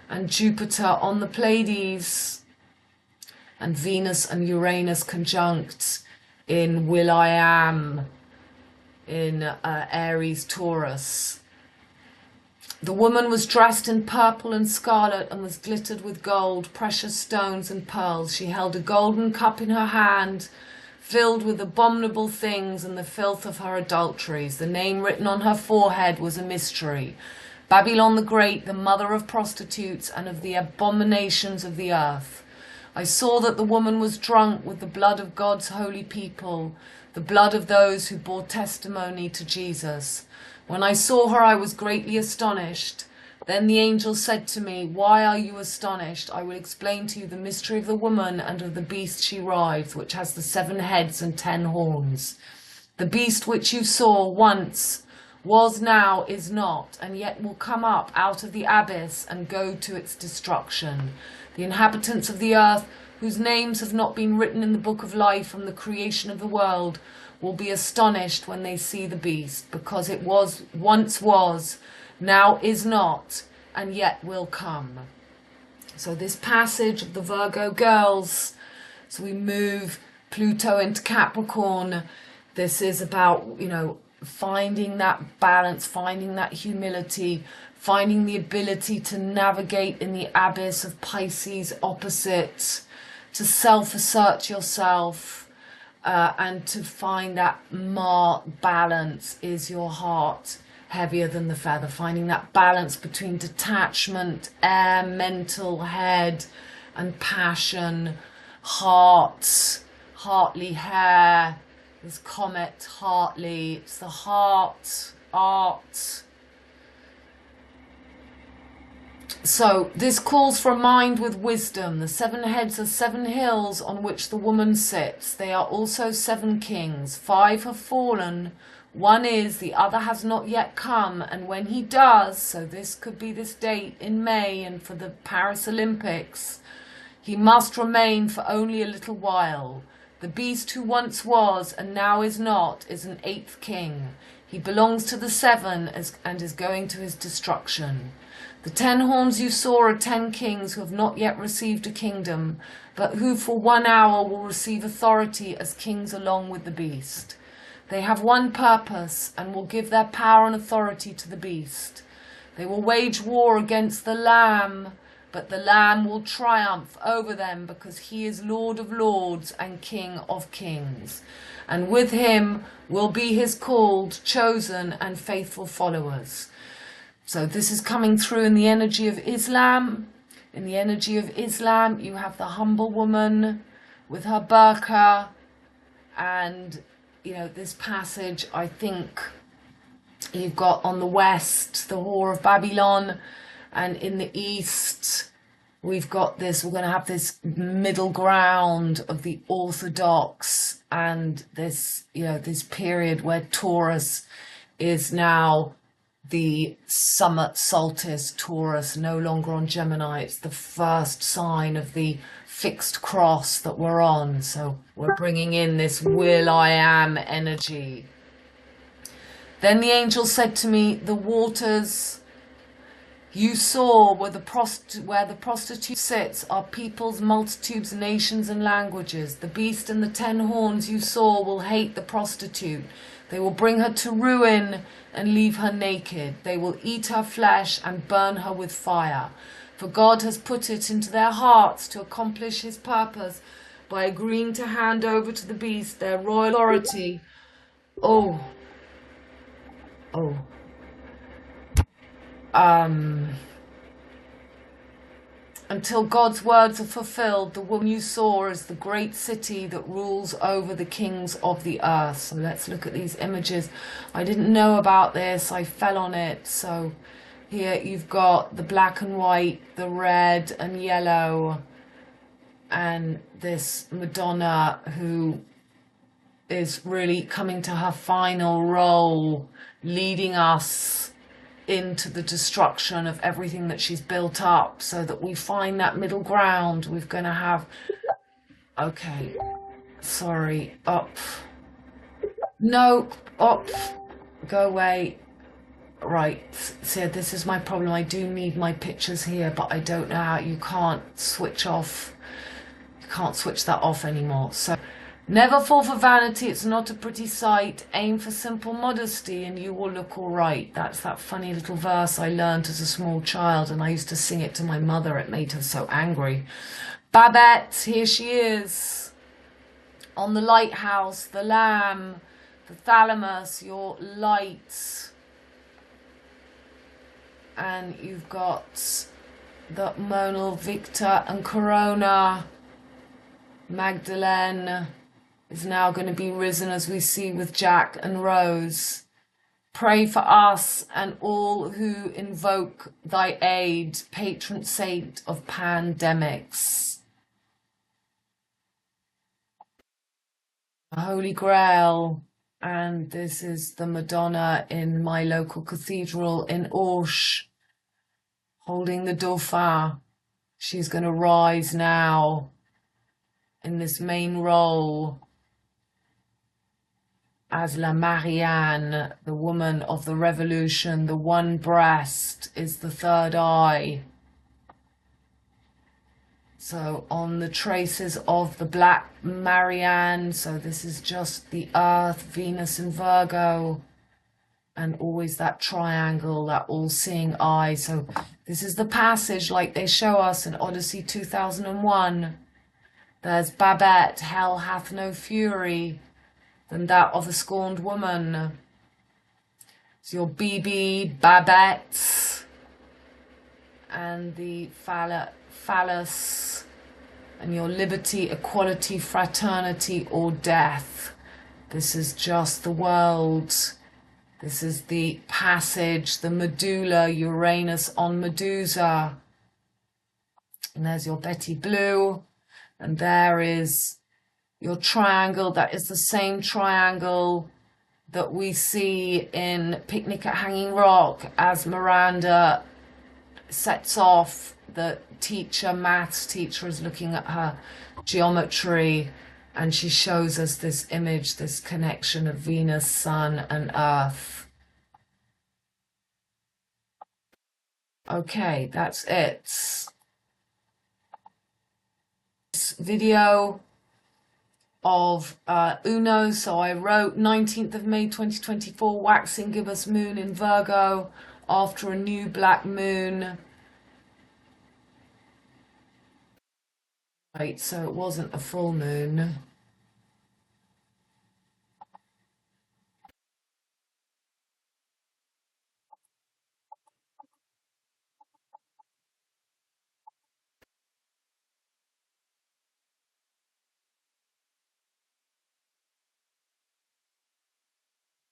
and Jupiter on the Pleiades, and Venus and Uranus conjunct in Will.I.Am in Aries Taurus. The woman was dressed in purple and scarlet and was glittered with gold, precious stones and pearls. She held a golden cup in her hand, filled with abominable things and the filth of her adulteries. The name written on her forehead was a mystery: Babylon the Great, the mother of prostitutes and of the abominations of the earth. I saw that the woman was drunk with the blood of God's holy people, the blood of those who bore testimony to Jesus. When I saw her, I was greatly astonished. Then the angel said to me, "Why are you astonished? I will explain to you the mystery of the woman and of the beast she rides, which has the 7 heads and 10 horns. The beast which you saw once was, now is not, and yet will come up out of the abyss and go to its destruction. The inhabitants of the earth, whose names have not been written in the book of life from the creation of the world, will be astonished when they see the beast, because it once was, now is not, and yet will come." So this passage of the Virgo girls, so we move Pluto into Capricorn. This is about, you know, finding that balance, finding that humility, finding the ability to navigate in the abyss of Pisces opposites, to self-assert yourself, and to find that balance. Is your heart heavier than the feather? Finding that balance between detachment, air, mental, head, and passion, heart, heartly hair. There's Comet, Heartly. It's the heart, art. So this calls for a mind with wisdom. The 7 heads are 7 hills on which the woman sits. They are also 7 kings. 5 have fallen. 1 is, the other has not yet come. And when he does, so this could be this date in May and for the Paris Olympics, he must remain for only a little while. The beast who once was and now is not is an 8th king. He belongs to the 7 and is going to his destruction. The 10 horns you saw are 10 kings who have not yet received a kingdom, but who for 1 hour will receive authority as kings along with the beast. They have one purpose and will give their power and authority to the beast. They will wage war against the Lamb, but the Lamb will triumph over them because he is Lord of lords and King of kings. And with him will be his called, chosen and faithful followers. So this is coming through in the energy of Islam. In the energy of Islam, you have the humble woman with her burqa. And, you know, this passage, I think you've got on the west, the whore of Babylon. And in the east, we've got this, we're going to have this middle ground of the Orthodox and this, you know, this period where Taurus is now the summer solstice. Taurus, no longer on Gemini. It's the first sign of the fixed cross that we're on. So we're bringing in this will I am energy. Then the angel said to me, the waters you saw where the prostitute sits are peoples, multitudes, nations and languages. The beast and the 10 horns you saw will hate the prostitute. They will bring her to ruin and leave her naked. They will eat her flesh and burn her with fire. For God has put it into their hearts to accomplish his purpose by agreeing to hand over to the beast their royal authority. Until God's words are fulfilled, the woman you saw is the great city that rules over the kings of the earth. So let's look at these images. I didn't know about this. I fell on it. So here you've got the black and white, the red and yellow, and this Madonna who is really coming to her final role, leading us into the destruction of everything that she's built up, so that we find that middle ground. We're going to have, okay, sorry, up, no, up, go away. Right, so this is my problem. I do need my pictures here, but I don't know how. You can't switch off, you can't switch that off anymore. So never fall for vanity, it's not a pretty sight. Aim for simple modesty and you will look all right. That's that funny little verse I learned as a small child, and I used to sing it to my mother. It made her so angry. Babette, here she is. On the lighthouse, the lamb, the thalamus, your light. And you've got the Monal, Victor and Corona. Magdalene is now going to be risen, as we see with Jack and Rose. Pray for us and all who invoke thy aid, patron saint of pandemics. Holy Grail, and this is the Madonna in my local cathedral in Auch, holding the Dauphin. She's going to rise now in this main role as La Marianne, the woman of the revolution. The one breast is the third eye. So on the traces of the black Marianne, so this is just the Earth, Venus and Virgo, and always that triangle, that all-seeing eye. So this is the passage like they show us in Odyssey 2001. There's Babette, hell hath no fury than that of a scorned woman. It's your BB, Babette, and the phallus, and your liberty, equality, fraternity, or death. This is just the world. This is the passage, the medulla, Uranus on Medusa. And there's your Betty Blue. And there is your triangle. That is the same triangle that we see in Picnic at Hanging Rock as Miranda sets off. The teacher, maths teacher, is looking at her geometry, And she shows us this image, this connection of Venus, Sun, and Earth. Okay, that's it. This video of Uno. So I wrote 19th of May 2024, waxing gibbous moon in Virgo after a new black moon. Right, so it wasn't a full moon.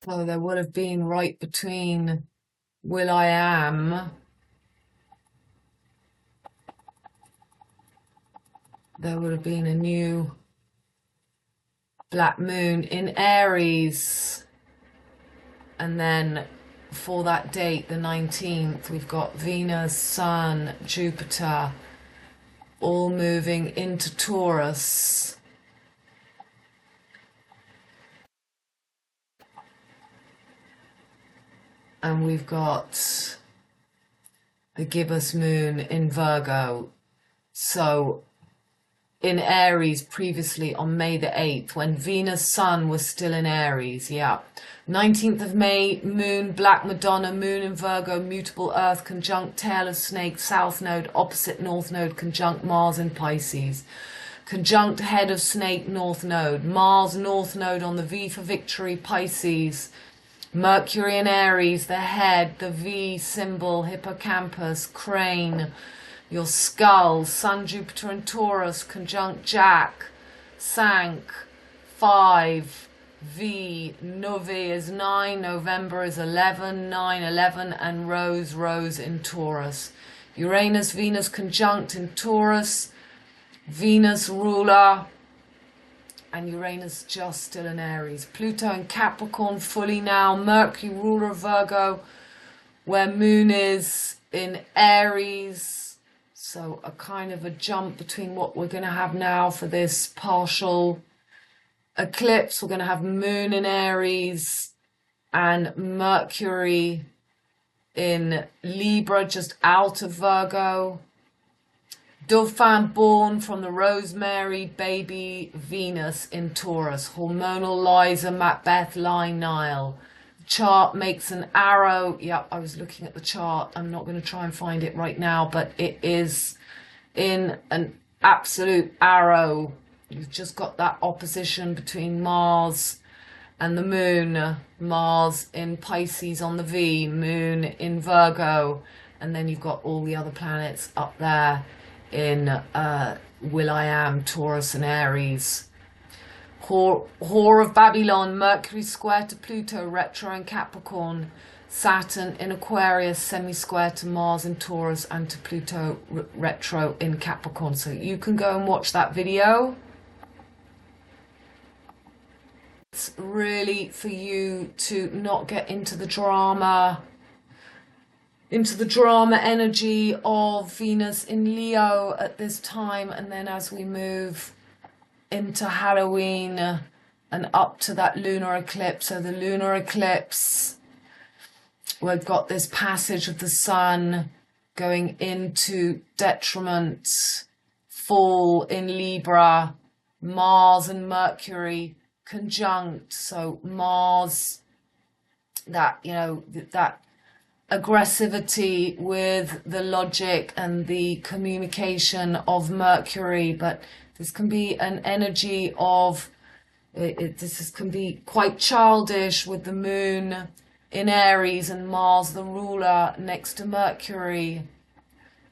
So there would have been right between Will I Am, there would have been a new black moon in Aries, and then for that date, the 19th, we've got Venus, Sun, Jupiter all moving into Taurus. And we've got the gibbous moon in Virgo. So in Aries previously on May the 8th, when Venus Sun was still in Aries, yeah. 19th of May, moon, Black Madonna, moon in Virgo, mutable Earth, conjunct tail of snake, South Node, opposite North Node, conjunct Mars in Pisces. Conjunct head of snake, North Node, Mars, North Node on the V for victory, Pisces. Mercury in Aries, the head, the V symbol, hippocampus, crane, your skull, Sun, Jupiter and Taurus, conjunct Jack, Sank, 5, V, Novi is 9, November is 11, 9, 11, and Rose, Rose in Taurus. Uranus, Venus conjunct in Taurus, Venus ruler, and Uranus just still in Aries. Pluto in Capricorn fully now. Mercury ruler of Virgo, where Moon is in Aries. So a kind of a jump between what we're going to have now for this partial eclipse. We're going to have Moon in Aries and Mercury in Libra, just out of Virgo. Dauphin born from the Rosemary baby Venus in Taurus. Hormonal Liza, Macbeth, line Nile. The chart makes an arrow. Yep, I was looking at the chart. I'm not going to try and find it right now, but it is in an absolute arrow. You've just got that opposition between Mars and the Moon. Mars in Pisces on the V, Moon in Virgo, and then you've got all the other planets up there in Will I Am, Taurus and Aries. Whore of Babylon, Mercury square to Pluto, retro in Capricorn, Saturn in Aquarius, semi-square to Mars in Taurus and to Pluto retro in Capricorn. So you can go and watch that video. It's really for you to not get into the drama energy of Venus in Leo at this time, and then as we move into Halloween and up to that lunar eclipse. So the lunar eclipse, we've got this passage of the sun going into detriment, fall in Libra, Mars and Mercury conjunct. So Mars, that, you know, that aggressivity with the logic and the communication of Mercury, but this can be an energy of this can be quite childish with the Moon in Aries and Mars the ruler next to Mercury.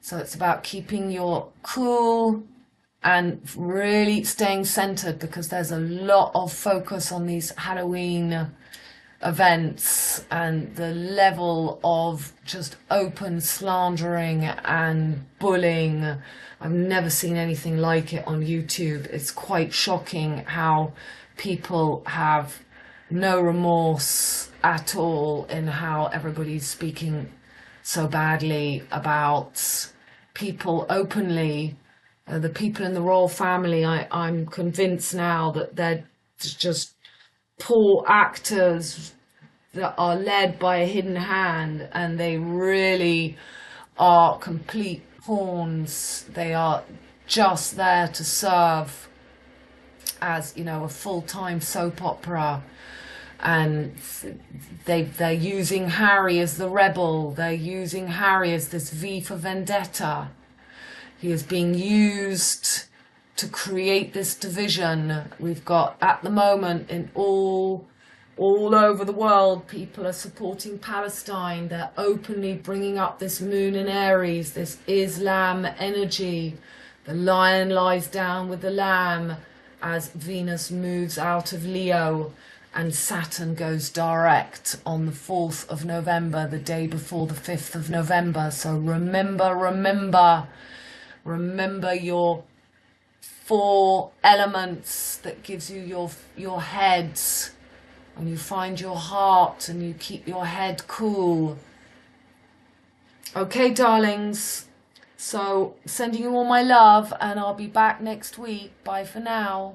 So it's about keeping your cool and really staying centered, because there's a lot of focus on these Halloween events and the level of just open slandering and bullying. I've never seen anything like it on YouTube. It's quite shocking how people have no remorse at all in how everybody's speaking so badly about people openly. The people in the royal family, I'm convinced now that they're just poor actors that are led by a hidden hand, and they really are complete pawns. They are just there to serve as, you know, a full-time soap opera. And they're using Harry as the rebel. They're using Harry as this V for Vendetta. He is being used to create this division. We've got, at the moment, in all over the world, people are supporting Palestine. They're openly bringing up this moon in Aries, this Islam energy. The lion lies down with the lamb as Venus moves out of Leo, and Saturn goes direct on the 4th of November, the day before the 5th of November. So remember your 4 elements that gives you your heads, and you find your heart and you keep your head cool. Okay, darlings, so sending you all my love, and I'll be back next week. Bye for now.